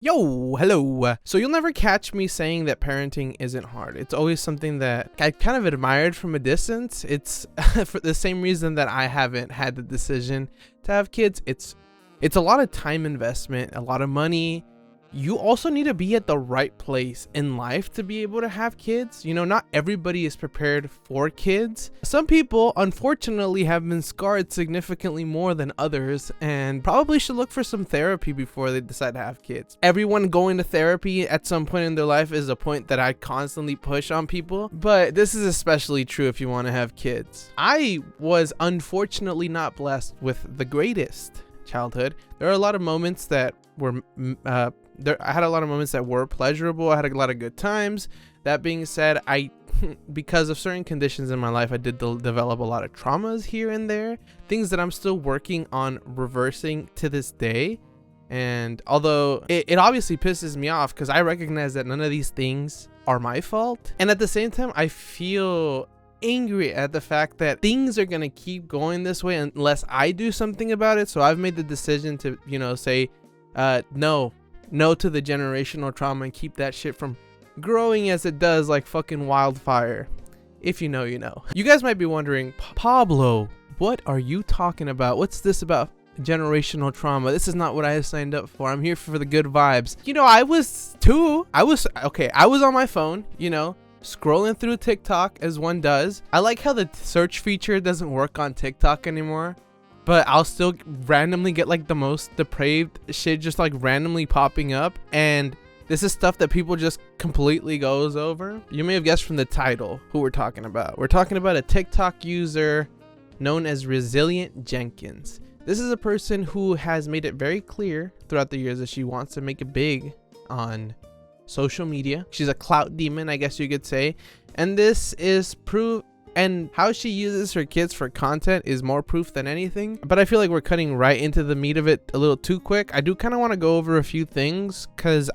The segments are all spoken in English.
Yo, hello. So you'll never catch me saying that parenting isn't hard. It's always something that I kind of admired from a distance. It's for the same reason that I haven't had the decision to have kids. It's a lot of time investment, a lot of money. You also need to be at the right place in life to be able to have kids. You know, not everybody is prepared for kids. Some people, unfortunately, have been scarred significantly more than others and probably should look for some therapy before they decide to have kids. Everyone going to therapy at some point in their life is a point that I constantly push on people, but this is especially true if you want to have kids. I was unfortunately not blessed with the greatest childhood. There are a lot of moments that were I had a lot of moments that were pleasurable. I had a lot of good times. That being said, because of certain conditions in my life, I did develop a lot of traumas here and there, things that I'm still working on reversing to this day. And although it obviously pisses me off because I recognize that none of these things are my fault, and at the same time I feel angry at the fact that things are gonna keep going this way unless I do something about it. So I've made the decision to, say no to the generational trauma and keep that shit from growing as it does like fucking wildfire. If you know, you know. You guys might be wondering, Pablo, what are you talking about? What's this about generational trauma? This is not what I signed up for. I'm here for the good vibes. I was too. I was on my phone, scrolling through TikTok as one does. I like how the search feature doesn't work on TikTok anymore, but I'll still randomly get like the most depraved shit just like randomly popping up, and this is stuff that people just completely goes over. You may have guessed from the title who we're talking about. We're talking about a TikTok user known as Resilient Jenkins. This is a person who has made it very clear throughout the years that she wants to make it big on social media. She's a clout demon, I guess you could say, and this is proof. And how she uses her kids for content is more proof than anything. But I feel like we're cutting right into the meat of it a little too quick. I do kind of want to go over a few things because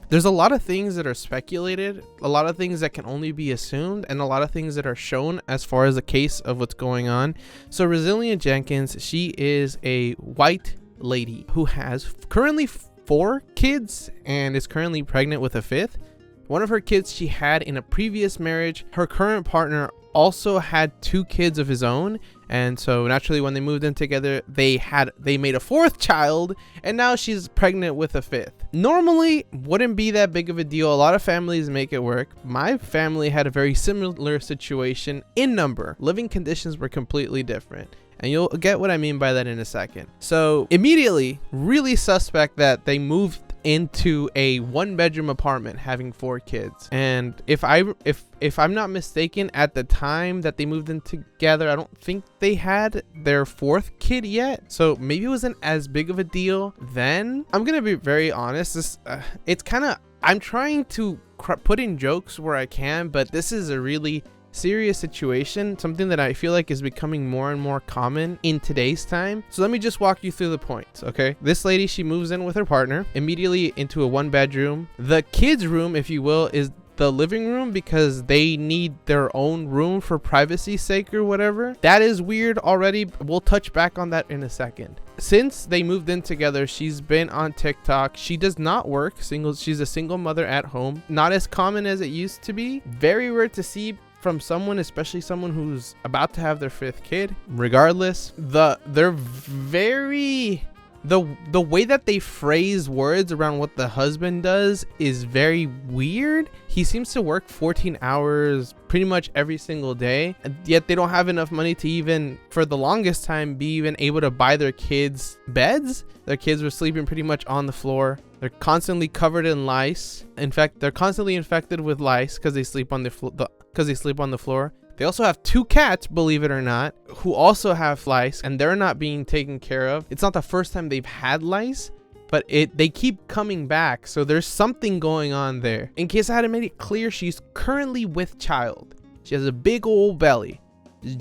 there's a lot of things that are speculated, a lot of things that can only be assumed, and a lot of things that are shown as far as the case of what's going on. So Resilient Jenkins, she is a white lady who has currently 4 kids and is currently pregnant with a 5th. One of her kids she had in a previous marriage. Her current partner also had 2 kids of his own, and so naturally when they moved in together they made a 4th child, and now she's pregnant with a 5th. Normally wouldn't be that big of a deal. A lot of families make it work. My family had a very similar situation in number. Living conditions were completely different, and you'll get what I mean by that in a second. So immediately really suspect that they moved into a 1-bedroom apartment having 4 kids. And if I'm not mistaken, at the time that they moved in together, I don't think they had their 4th kid yet, so maybe it wasn't as big of a deal then. I'm gonna be very honest, I'm trying to put in jokes where I can, but this is a really serious situation, something that I feel like is becoming more and more common in today's time. So let me just walk you through the points, okay? This lady, she moves in with her partner immediately into a 1-bedroom. The kids' room, if you will, is the living room because they need their own room for privacy's sake or whatever. That is weird already. We'll touch back on that in a second. Since they moved in together, she's been on TikTok. She does not work. She's a single mother at home. Not as common as it used to be. Very rare to see from someone, especially someone who's about to have their 5th kid. Regardless, the way that they phrase words around what the husband does is very weird. He seems to work 14 hours pretty much every single day, and yet they don't have enough money to even, for the longest time, be even able to buy their kids beds. Their kids were sleeping pretty much on the floor. They're constantly covered in lice. In fact, they're constantly infected with lice because they sleep on the floor. They also have 2 cats, believe it or not, who also have lice, and they're not being taken care of. It's not the first time they've had lice, but they keep coming back, so there's something going on there. In case I hadn't made it clear, she's currently with child. She has a big old belly.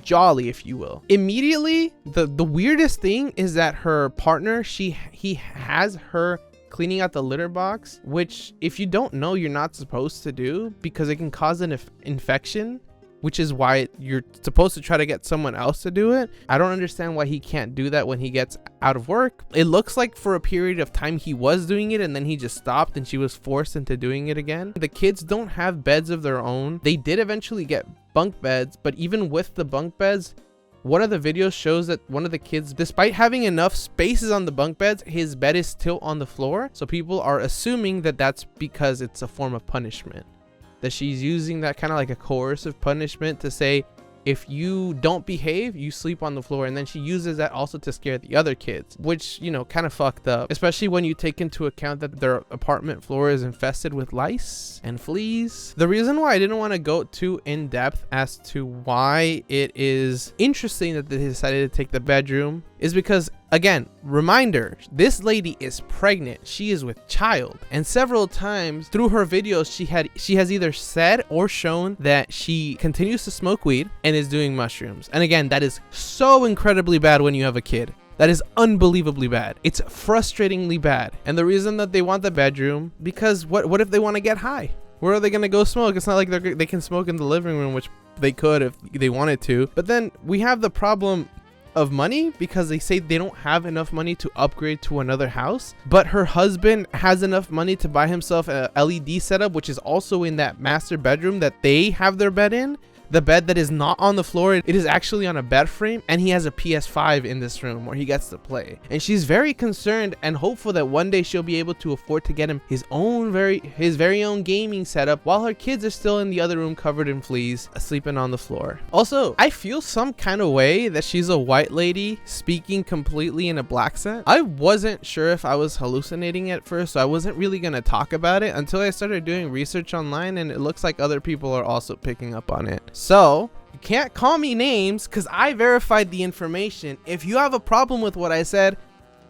Jolly, if you will. Immediately, the weirdest thing is that her partner, he has her cleaning out the litter box, which if you don't know, you're not supposed to do because it can cause an infection. which is why you're supposed to try to get someone else to do it. I don't understand why he can't do that when he gets out of work. It looks like for a period of time he was doing it and then he just stopped and she was forced into doing it again. The kids don't have beds of their own. They did eventually get bunk beds, but even with the bunk beds, one of the videos shows that one of the kids, despite having enough spaces on the bunk beds, his bed is still on the floor. So people are assuming that that's because it's a form of punishment, that she's using that kind of like a coercive punishment to say, if you don't behave, you sleep on the floor. And then she uses that also to scare the other kids, which, you know, kind of fucked up, especially when you take into account that their apartment floor is infested with lice and fleas. The reason why I didn't want to go too in depth as to why it is interesting that they decided to take the bedroom is because, again, reminder, this lady is pregnant. She is with child, and several times through her videos she has either said or shown that she continues to smoke weed and is doing mushrooms. And again, that is so incredibly bad when you have a kid. That is unbelievably bad. It's frustratingly bad. And the reason that they want the bedroom, because what if they want to get high? Where are they going to go smoke? It's not like they can smoke in the living room, which they could if they wanted to. But then we have the problem of money, because they say they don't have enough money to upgrade to another house, but her husband has enough money to buy himself a LED setup, which is also in that master bedroom that they have their bed in. The bed that is not on the floor, it is actually on a bed frame, and he has a PS5 in this room where he gets to play. And she's very concerned and hopeful that one day she'll be able to afford to get him his very own gaming setup while her kids are still in the other room covered in fleas, sleeping on the floor. Also, I feel some kind of way that she's a white lady speaking completely in a black accent. I wasn't sure if I was hallucinating at first, so I wasn't really gonna talk about it until I started doing research online, and it looks like other people are also picking up on it. So you can't call me names because I verified the information. If you have a problem with what I said,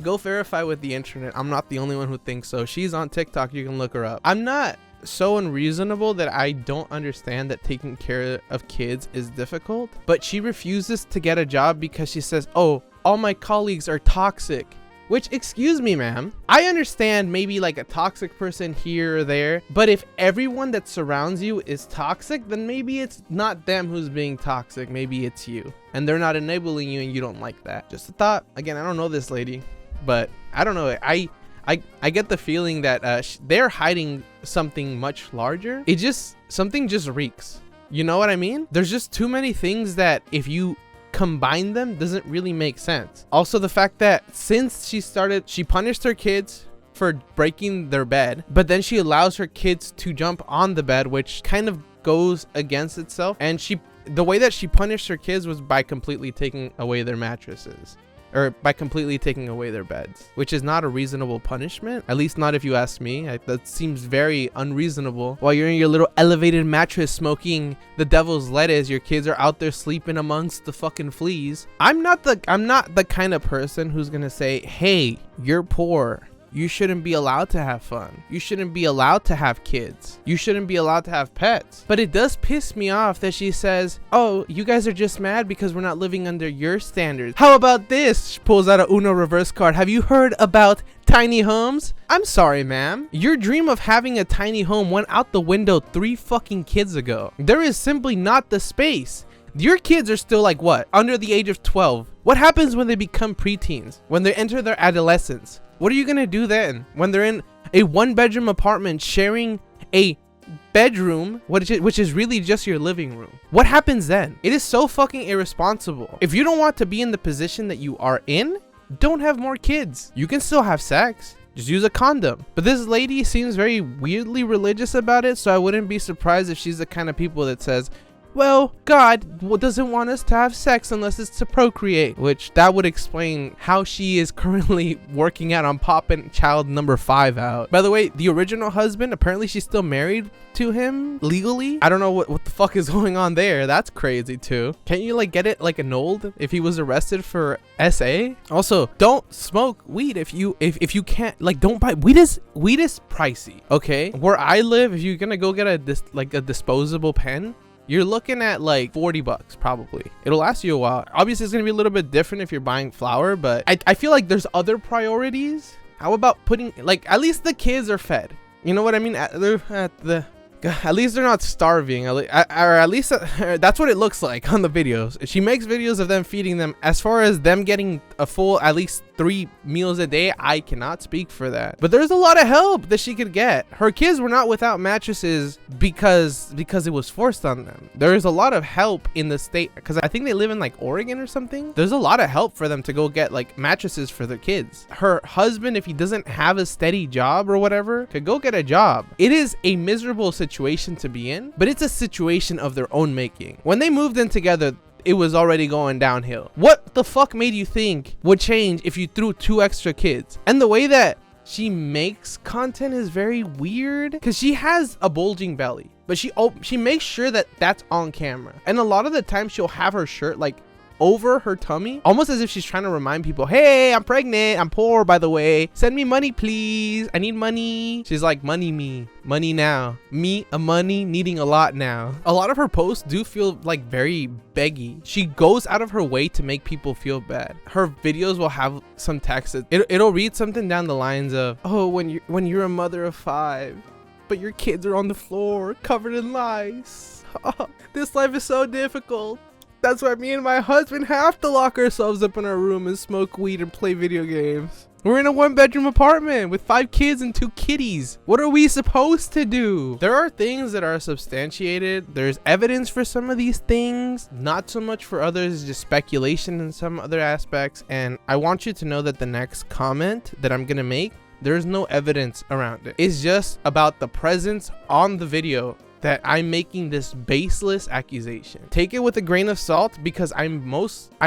go verify with the internet. I'm not the only one who thinks so. She's on TikTok. You can look her up. I'm not so unreasonable that I don't understand that taking care of kids is difficult, but she refuses to get a job because she says, oh, all my colleagues are toxic. Which, excuse me, ma'am, I understand maybe like a toxic person here or there, but if everyone that surrounds you is toxic, then maybe it's not them who's being toxic, maybe it's you, and they're not enabling you and you don't like that. Just a thought. Again, I don't know this lady, but I don't know. I get the feeling that they're hiding something much larger. Something just reeks. You know what I mean? There's just too many things that if you combine them doesn't really make sense. Also, the fact that since she punished her kids for breaking their bed, but then she allows her kids to jump on the bed, which kind of goes against itself. And the way that she punished her kids was by completely taking away their mattresses, or by completely taking away their beds, which is not a reasonable punishment, at least not if you ask me. That seems very unreasonable. While you're in your little elevated mattress smoking the devil's lettuce, your kids are out there sleeping amongst the fucking fleas. I'm not the kind of person who's gonna say, hey, you're poor, you shouldn't be allowed to have fun, you shouldn't be allowed to have kids, you shouldn't be allowed to have pets. But it does piss me off that she says, oh, you guys are just mad because we're not living under your standards. How about this? She pulls out a Uno reverse card. Have you heard about tiny homes? I'm sorry, ma'am, your dream of having a tiny home went out the window 3 fucking kids ago. There is simply not the space. Your kids are still like what? Under the age of 12. What happens when they become preteens? When they enter their adolescence? What are you gonna do then? When they're in a 1-bedroom apartment sharing a bedroom, which is really just your living room? What happens then? It is so fucking irresponsible. If you don't want to be in the position that you are in, don't have more kids. You can still have sex. Just use a condom. But this lady seems very weirdly religious about it, so I wouldn't be surprised if she's the kind of people that says, well, God doesn't want us to have sex unless it's to procreate, which that would explain how she is currently working out on popping child number 5 out. By the way, the original husband, apparently she's still married to him legally. I don't know what the fuck is going on there. That's crazy too. Can't you like get it like annulled if he was arrested for SA? Also, don't smoke weed if you can't, like, don't buy weed. Is pricey, okay? Where I live, if you're gonna go get a disposable pen, you're looking at like $40 probably. It'll last you a while. Obviously, it's gonna be a little bit different if you're buying flour, but I feel like there's other priorities. How about putting, like, at least the kids are fed? You know what I mean? They're at the At least they're not starving, or at least that's what it looks like on the videos. She makes videos of them feeding them. As far as them getting a full at least 3 meals a day, I cannot speak for that, but there's a lot of help that she could get. Her kids were not without mattresses because it was forced on them. There is a lot of help in the state, because I think they live in like Oregon or something. There's a lot of help for them to go get like mattresses for their kids. Her husband, if he doesn't have a steady job or whatever, could go get a job. It is a miserable situation to be in, but it's a situation of their own making. When they moved in together, it was already going downhill. What the fuck made you think would change if you threw 2 extra kids? And the way that she makes content is very weird, because she has a bulging belly, but she makes sure that that's on camera. And a lot of the time she'll have her shirt like over her tummy, almost as if she's trying to remind people, hey, I'm pregnant, I'm poor, by the way, send me money please, I need money. She's like, money now, me a money needing a lot now. A lot of her posts do feel like very beggy. She goes out of her way to make people feel bad. Her videos will have some text that it'll read something down the lines of, oh, when you're a mother of 5 but your kids are on the floor covered in lice. This life is so difficult. That's why me and my husband have to lock ourselves up in our room and smoke weed and play video games. We're in a 1-bedroom apartment with 5 kids and 2 kitties. What are we supposed to do? There are things that are substantiated. There's evidence for some of these things, not so much for others, just speculation in some other aspects. And I want you to know that the next comment that I'm gonna make, there's no evidence around it. It's just about the presence on the video that I'm making this baseless accusation. Take it with a grain of salt, because I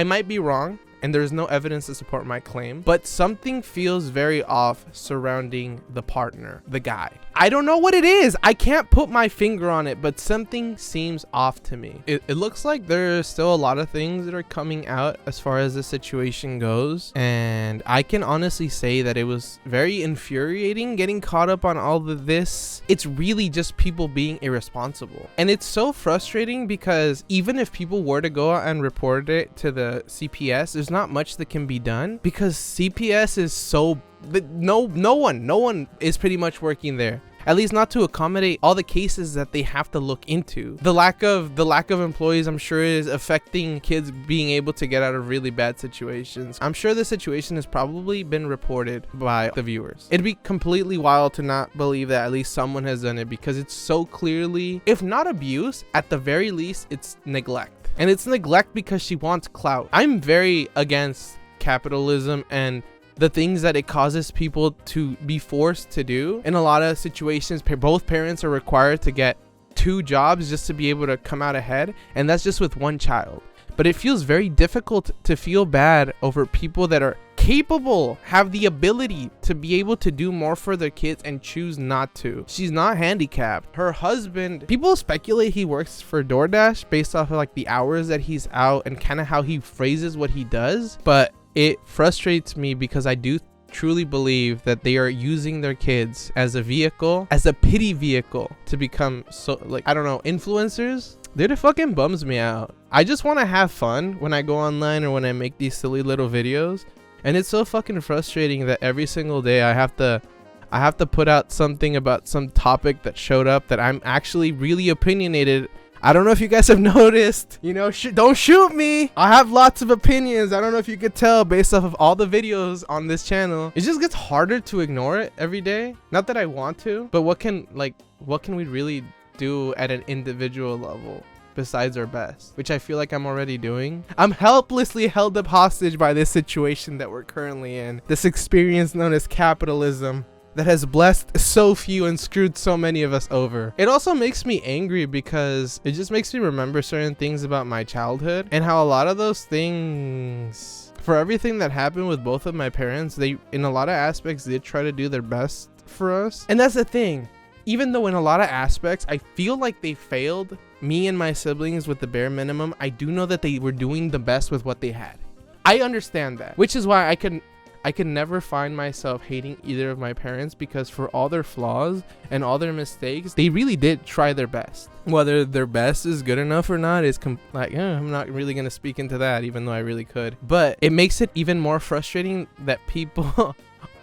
might be wrong and there's no evidence to support my claim, but something feels very off surrounding the partner, the guy. I don't know what it is. I can't put my finger on it, but something seems off to me. It looks like there's still a lot of things that are coming out as far as the situation goes, and I can honestly say that it was very infuriating getting caught up on all of this. It's really just people being irresponsible, and it's so frustrating because even if people were to go out and report it to the CPS, there's not much that can be done, because CPS is so no one is pretty much working there, at least not to accommodate all the cases that they have to look into. The lack of employees, I'm sure, is affecting kids being able to get out of really bad situations. I'm sure the situation has probably been reported by the viewers. It'd be completely wild to not believe that at least someone has done it, because it's so clearly, if not abuse, at the very least it's neglect. And it's neglect because she wants clout. I'm very against capitalism and the things that it causes people to be forced to do. In a lot of situations, both parents are required to get 2 jobs just to be able to come out ahead, and that's just with 1 child. But it feels very difficult to feel bad over people that are capable, have the ability to be able to do more for their kids and choose not to. She's not handicapped. Her husband, people speculate he works for DoorDash based off of like the hours that he's out and kind of how he phrases what he does, but it frustrates me because I do truly believe that they are using their kids as a vehicle, as a pity vehicle, to become, so like, I don't know, influencers. Dude, it fucking bums me out. I just want to have fun when I go online or when I make these silly little videos, and it's so fucking frustrating that every single day I have to put out something about some topic that showed up that I'm actually really opinionated. I don't know if you guys have noticed, you know, don't shoot me. I have lots of opinions. I don't know if you could tell based off of all the videos on this channel. It just gets harder to ignore it every day. Not that I want to, but what can we really do at an individual level besides our best, which I feel like I'm already doing? I'm helplessly held up hostage by this situation that we're currently in. This experience known as capitalism that has blessed so few and screwed so many of us over. It also makes me angry because it just makes me remember certain things about my childhood and how a lot of those things, for everything that happened with both of my parents, they in a lot of aspects did try to do their best for us. And that's the thing. Even though in a lot of aspects I feel like they failed me and my siblings with the bare minimum, I do know that they were doing the best with what they had. I understand that, which is why I can never find myself hating either of my parents, because for all their flaws and all their mistakes, they really did try their best. Whether their best is good enough or not is I'm not really going to speak into that, even though I really could. But it makes it even more frustrating that people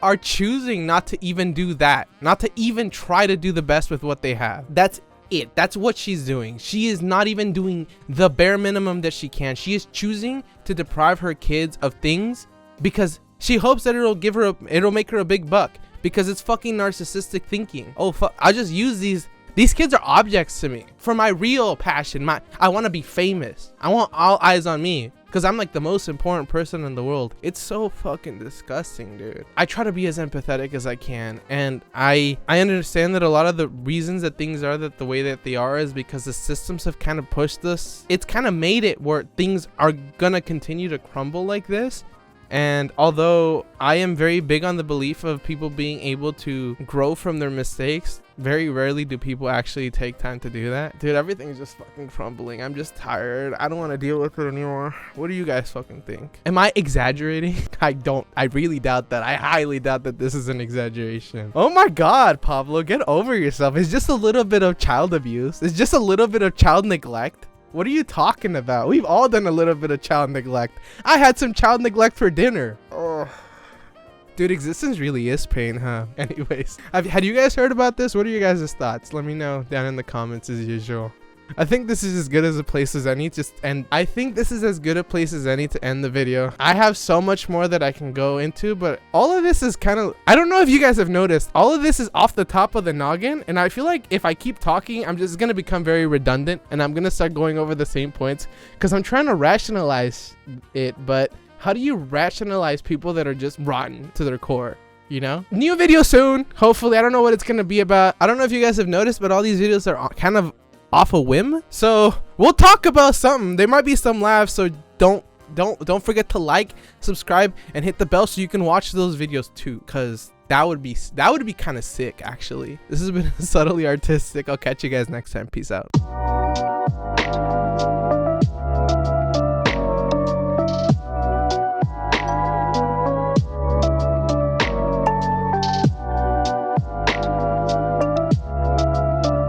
are choosing not to even do that, not to even try to do the best with what they have. That's it. That's what she's doing. She is not even doing the bare minimum that she can. She is choosing to deprive her kids of things because she hopes that it'll make her a big buck, because it's fucking narcissistic thinking. Oh fuck, I'll just use these kids are objects to me for my real passion. I want to be famous. I want all eyes on me because I'm like the most important person in the world. It's so fucking disgusting, dude. I try to be as empathetic as I can, and I understand that a lot of the reasons that things are that the way that they are is because the systems have kind of pushed us. It's kind of made it where things are gonna continue to crumble like this. And although I am very big on the belief of people being able to grow from their mistakes, very rarely do people actually take time to do that. Dude, everything's just fucking crumbling. I'm just tired. I don't want to deal with it anymore. What do you guys fucking think? Am I exaggerating? I really doubt that. I highly doubt that this is an exaggeration. Oh my God, Pablo, get over yourself. It's just a little bit of child abuse. It's just a little bit of child neglect. What are you talking about? We've all done a little bit of child neglect. I had some child neglect for dinner. Oh. Dude, existence really is pain, huh? Anyways, had you guys heard about this? What are your guys' thoughts? Let me know down in the comments as usual. I think this is as good as a place as any to end the video. I have so much more that I can go into, but all of this is kind of, I don't know if you guys have noticed, all of this is off the top of the noggin, and I feel like if I keep talking, I'm just gonna become very redundant, and I'm gonna start going over the same points because I'm trying to rationalize it. But how do you rationalize people that are just rotten to their core? You know, new video soon, hopefully. I don't know what it's gonna be about. I don't know if you guys have noticed, but all these videos are kind of off a whim, so we'll talk about something. There might be some laughs, so don't forget to like, subscribe, and hit the bell so you can watch those videos too, because that would be kind of sick. Actually, this has been Subtly Artistic. I'll catch you guys next time. Peace out.